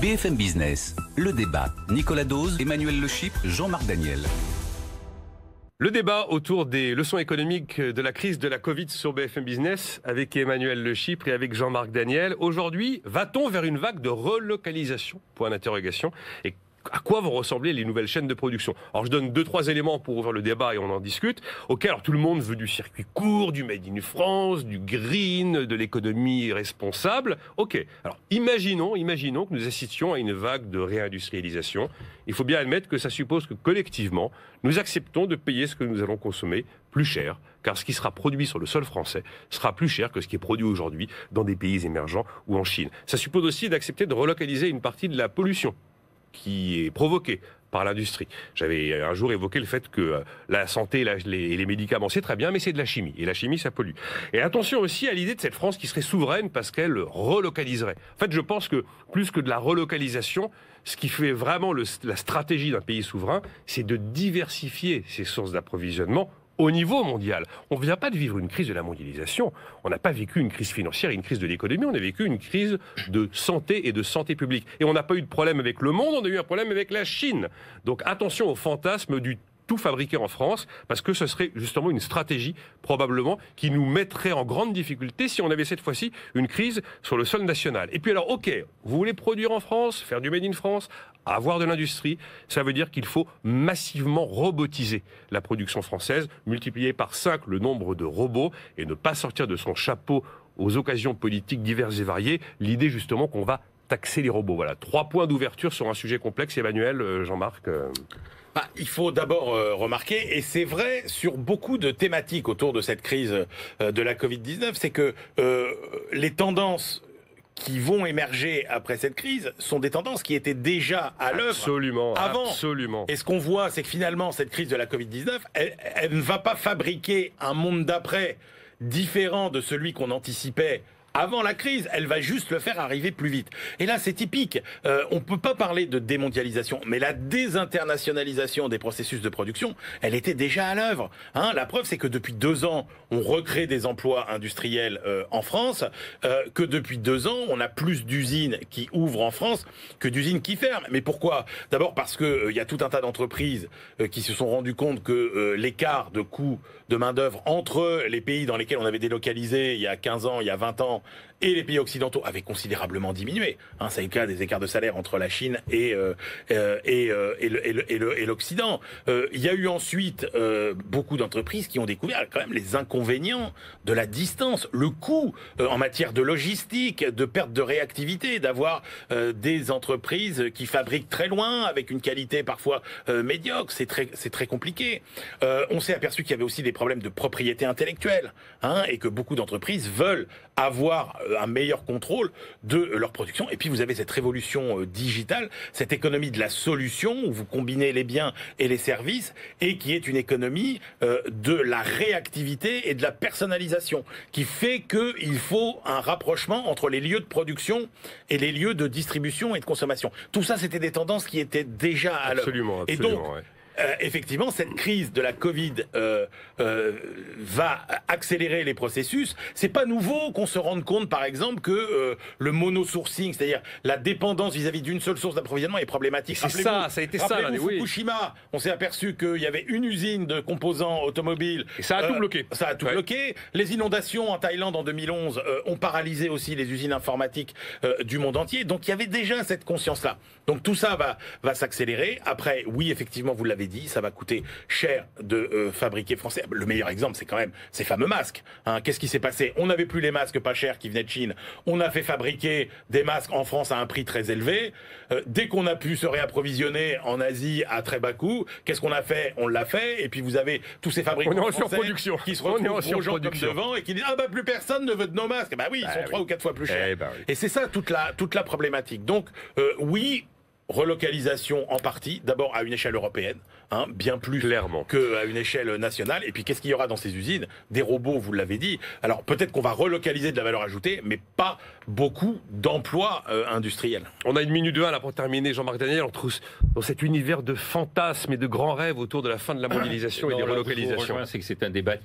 BFM Business, le débat. Nicolas Dose, Emmanuel Le Chypre, Jean-Marc Daniel. Le débat autour des leçons économiques de la crise de la Covid sur BFM Business avec Emmanuel Le Chypre et avec Jean-Marc Daniel. Aujourd'hui, va-t-on vers une vague de relocalisation? Point d'interrogation. Et à quoi vont ressembler les nouvelles chaînes de production? Alors je donne 2-3 éléments pour ouvrir le débat et on en discute. Ok, alors tout le monde veut du circuit court, du Made in France, du green, de l'économie responsable. Ok, alors imaginons que nous assistions à une vague de réindustrialisation. Il faut bien admettre que ça suppose que collectivement, nous acceptons de payer ce que nous allons consommer plus cher, car ce qui sera produit sur le sol français sera plus cher que ce qui est produit aujourd'hui dans des pays émergents ou en Chine. Ça suppose aussi d'accepter de relocaliser une partie de la pollution qui est provoquée par l'industrie. J'avais un jour évoqué le fait que la santé et les médicaments, c'est très bien, mais c'est de la chimie. Et la chimie, ça pollue. Et attention aussi à l'idée de cette France qui serait souveraine parce qu'elle relocaliserait. En fait, je pense que plus que de la relocalisation, ce qui fait vraiment la stratégie d'un pays souverain, c'est de diversifier ses sources d'approvisionnement au niveau mondial. On ne vient pas de vivre une crise de la mondialisation. On n'a pas vécu une crise financière et une crise de l'économie. On a vécu une crise de santé et de santé publique. Et on n'a pas eu de problème avec le monde, on a eu un problème avec la Chine. Donc attention au fantasme du tout fabriqué en France, parce que ce serait justement une stratégie, probablement, qui nous mettrait en grande difficulté si on avait cette fois-ci une crise sur le sol national. Et puis alors, ok, vous voulez produire en France, faire du Made in France, avoir de l'industrie, ça veut dire qu'il faut massivement robotiser la production française, multiplier par 5 le nombre de robots, et ne pas sortir de son chapeau aux occasions politiques diverses et variées, l'idée justement qu'on va taxer les robots. Voilà, 3 points d'ouverture sur un sujet complexe. Emmanuel, Jean-Marc il faut d'abord remarquer, et c'est vrai sur beaucoup de thématiques autour de cette crise de la Covid-19, c'est que les tendances qui vont émerger après cette crise sont des tendances qui étaient déjà à l'œuvre avant. Absolument. Et ce qu'on voit, c'est que finalement, cette crise de la Covid-19, elle ne va pas fabriquer un monde d'après différent de celui qu'on anticipait avant la crise, elle va juste le faire arriver plus vite. Et là, c'est typique. On ne peut pas parler de démondialisation, mais la désinternationalisation des processus de production, elle était déjà à l'œuvre. La preuve, c'est que depuis 2 ans, on recrée des emplois industriels en France, que depuis 2 ans, on a plus d'usines qui ouvrent en France que d'usines qui ferment. Mais pourquoi? D'abord parce que y a tout un tas d'entreprises qui se sont rendues compte que l'écart de coût de main-d'œuvre entre les pays dans lesquels on avait délocalisé il y a 15 ans, il y a 20 ans, et les pays occidentaux avaient considérablement diminué. C'est le cas des écarts de salaire entre la Chine et l'Occident. Il y a eu ensuite beaucoup d'entreprises qui ont découvert quand même les inconvénients de la distance, le coût en matière de logistique, de perte de réactivité, d'avoir des entreprises qui fabriquent très loin, avec une qualité parfois médiocre. C'est très compliqué. On s'est aperçu qu'il y avait aussi des problèmes de propriété intellectuelle, et que beaucoup d'entreprises veulent avoir un meilleur contrôle de leur production. Et puis vous avez cette révolution digitale, cette économie de la solution où vous combinez les biens et les services, et qui est une économie de la réactivité et de la personnalisation, qui fait qu'il faut un rapprochement entre les lieux de production et les lieux de distribution et de consommation. Tout ça, c'était des tendances qui étaient déjà à l'œuvre. Absolument, et donc, ouais. Effectivement, cette crise de la Covid va accélérer les processus. C'est pas nouveau qu'on se rende compte, par exemple, que le monosourcing, c'est-à-dire la dépendance vis-à-vis d'une seule source d'approvisionnement, est problématique. C'est ça, ça a été ça. Fukushima, on s'est aperçu qu'il y avait une usine de composants automobiles. Et ça a tout bloqué. Ça a tout bloqué. Les inondations en Thaïlande en 2011 ont paralysé aussi les usines informatiques du monde entier. Donc il y avait déjà cette conscience-là. Donc tout ça va s'accélérer. Après, oui, effectivement, vous l'avez dit, ça va coûter cher de fabriquer français. Le meilleur exemple, c'est quand même ces fameux masques. Qu'est-ce qui s'est passé? On n'avait plus les masques pas chers qui venaient de Chine. On a fait fabriquer des masques en France à un prix très élevé. Dès qu'on a pu se réapprovisionner en Asie à très bas coût, qu'est-ce qu'on a fait? On l'a fait. Et puis vous avez tous ces fabricants français qui se retrouvent gros gens comme devant et qui disent plus personne ne veut de nos masques. Oui, ils sont 3 ou 4 fois plus chers. Et c'est ça toute la problématique. Donc oui, relocalisation en partie, d'abord à une échelle européenne, hein, bien plus Clairement. qu'à une échelle nationale. Et puis qu'est-ce qu'il y aura dans ces usines? Des robots, vous l'avez dit. Alors peut-être qu'on va relocaliser de la valeur ajoutée, mais pas beaucoup d'emplois industriels. On a 1 minute 20 là pour terminer, Jean-Marc Daniel, dans cet univers de fantasmes et de grands rêves autour de la fin de la mondialisation et des relocalisations. C'est que c'est un débat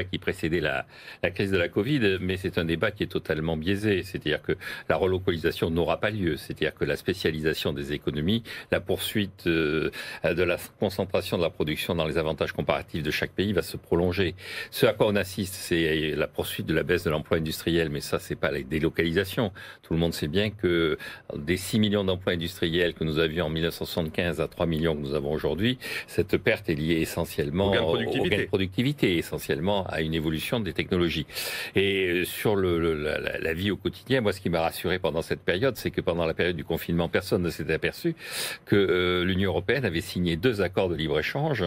qui précédait la crise de la Covid, mais c'est un débat qui est totalement biaisé. C'est-à-dire que la relocalisation n'aura pas lieu. C'est-à-dire que la spécialisation des économies, la poursuite de la concentration de la production dans les avantages comparatifs de chaque pays va se prolonger. Ce à quoi on assiste, c'est la poursuite de la baisse de l'emploi industriel, mais ça, c'est pas la délocalisation. Tout le monde sait bien que des 6 millions d'emplois industriels que nous avions en 1975 à 3 millions que nous avons aujourd'hui, cette perte est liée essentiellement au gain de productivité, essentiellement à une évolution des technologies. Et sur la vie au quotidien, moi, ce qui m'a rassuré pendant cette période, c'est que pendant la période du confinement, personne ne s'était aperçu que l'Union européenne avait signé 2 accords de libre-échange,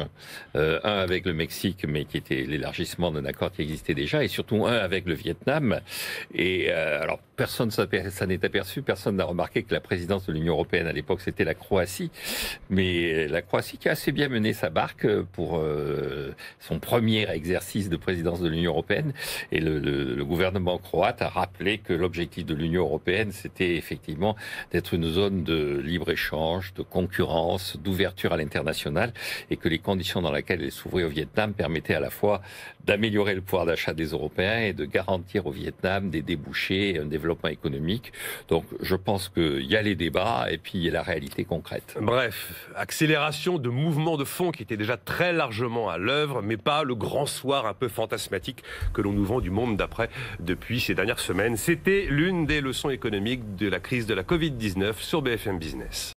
un avec le Mexique, mais qui était l'élargissement d'un accord qui existait déjà, et surtout un avec le Vietnam. Et alors, personne ça n'est aperçu, personne n'a remarqué que la présidence de l'Union européenne à l'époque, c'était la Croatie. Mais la Croatie qui a assez bien mené sa barque pour son premier exercice de présidence de l'Union européenne. Et le gouvernement croate a rappelé que l'objectif de l'Union européenne, c'était effectivement d'être une zone de libre-échange, de concurrence, d'ouverture à l'international, et que les conditions dans lesquelles elle s'ouvrait au Vietnam permettaient à la fois d'améliorer le pouvoir d'achat des Européens et de garantir au Vietnam des débouchés et un développement économique. Donc je pense qu'il y a les débats et puis il y a la réalité concrète. Bref, accélération de mouvements de fond qui étaient déjà très largement à l'œuvre, mais pas le grand soir un peu fantasmatique que l'on nous vend du monde d'après depuis ces dernières semaines. C'était l'une des leçons économiques de la crise de la Covid-19 sur BFM Business.